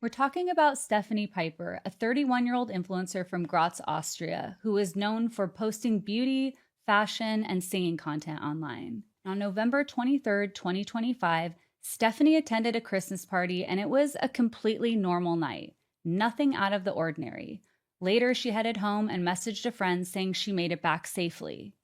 We're talking about Stefanie Pieper, a 31-year-old influencer from Graz, Austria, who is known for posting beauty, fashion, and singing content online. On November 23rd, 2025, Stefanie attended a Christmas party, and it was a completely normal night. Nothing out of the ordinary. Later, she headed home and messaged a friend saying she made it back safely.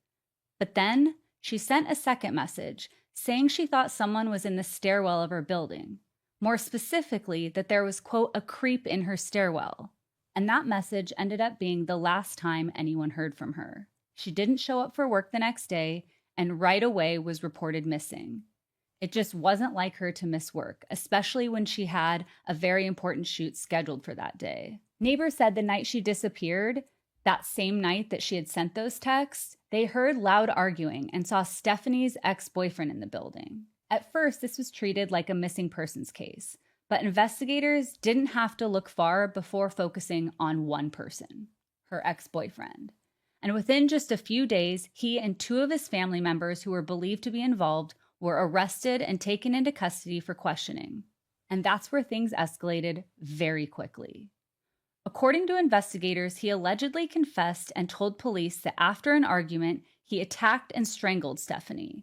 But then, she sent a second message saying she thought someone was in the stairwell of her building. More specifically, that there was, quote, a creep in her stairwell. And that message ended up being the last time anyone heard from her. She didn't show up for work the next day and right away was reported missing. It just wasn't like her to miss work, especially when she had a very important shoot scheduled for that day. Neighbors said the night she disappeared, that same night that she had sent those texts, they heard loud arguing and saw Stefanie's ex-boyfriend in the building. At first, this was treated like a missing persons case, but investigators didn't have to look far before focusing on one person, her ex-boyfriend. And within just a few days, he and two of his family members who were believed to be involved were arrested and taken into custody for questioning. And that's where things escalated very quickly. According to investigators, he allegedly confessed and told police that after an argument, he attacked and strangled Stefanie.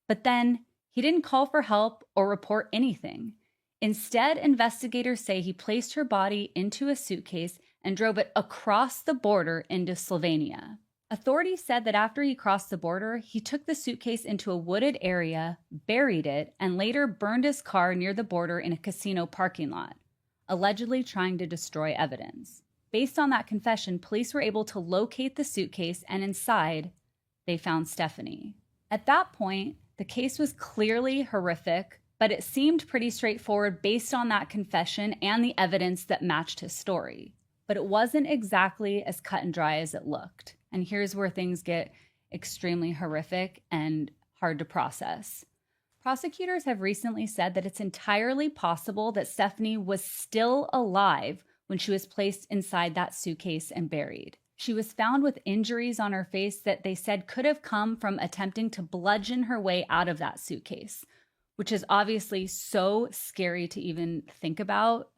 But then, he didn't call for help or report anything. Instead, investigators say he placed her body into a suitcase and drove it across the border into Slovenia. Authorities said that after he crossed the border, he took the suitcase into a wooded area, buried it, and later burned his car near the border in a casino parking lot, allegedly trying to destroy evidence. Based on that confession, police were able to locate the suitcase, and inside, they found Stefanie. At that point, the case was clearly horrific, but it seemed pretty straightforward based on that confession and the evidence that matched his story. But it wasn't exactly as cut and dry as it looked. And here's where things get extremely horrific and hard to process. Prosecutors have recently said that it's entirely possible that Stefanie was still alive when she was placed inside that suitcase and buried. She was found with injuries on her face that they said could have come from attempting to bludgeon her way out of that suitcase, which is obviously so scary to even think about.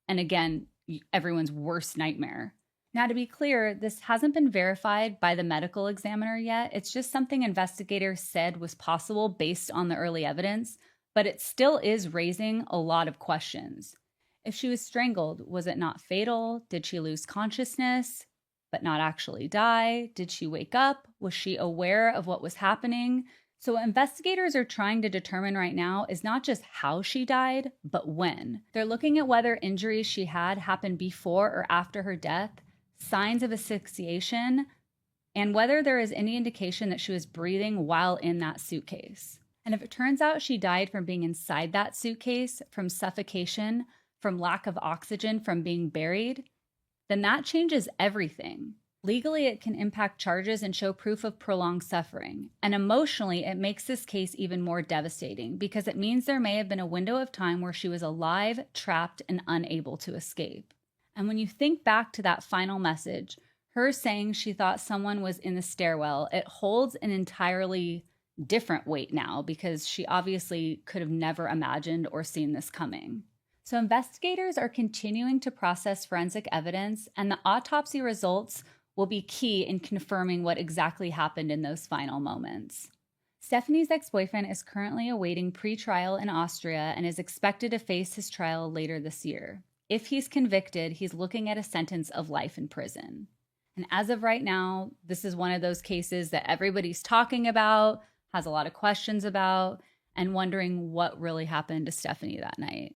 And again, everyone's worst nightmare. Now, to be clear, this hasn't been verified by the medical examiner yet. It's just something investigators said was possible based on the early evidence, but it still is raising a lot of questions. If she was strangled, was it not fatal? Did she lose consciousness but not actually die? Did she wake up? Was she aware of what was happening? So what investigators are trying to determine right now is not just how she died, but when. They're looking at whether injuries she had happened before or after her death, signs of asphyxiation, and whether there is any indication that she was breathing while in that suitcase. And if it turns out she died from being inside that suitcase, from suffocation, from lack of oxygen, from being buried, then that changes everything. Legally, it can impact charges and show proof of prolonged suffering. And emotionally, it makes this case even more devastating because it means there may have been a window of time where she was alive, trapped, and unable to escape. And when you think back to that final message, her saying she thought someone was in the stairwell, it holds an entirely different weight now because she obviously could have never imagined or seen this coming. So investigators are continuing to process forensic evidence, and the autopsy results will be key in confirming what exactly happened in those final moments. Stefanie's ex-boyfriend is currently awaiting pre-trial in Austria and is expected to face his trial later this year. If he's convicted, he's looking at a sentence of life in prison. And as of right now, this is one of those cases that everybody's talking about, has a lot of questions about, and wondering what really happened to Stefanie that night.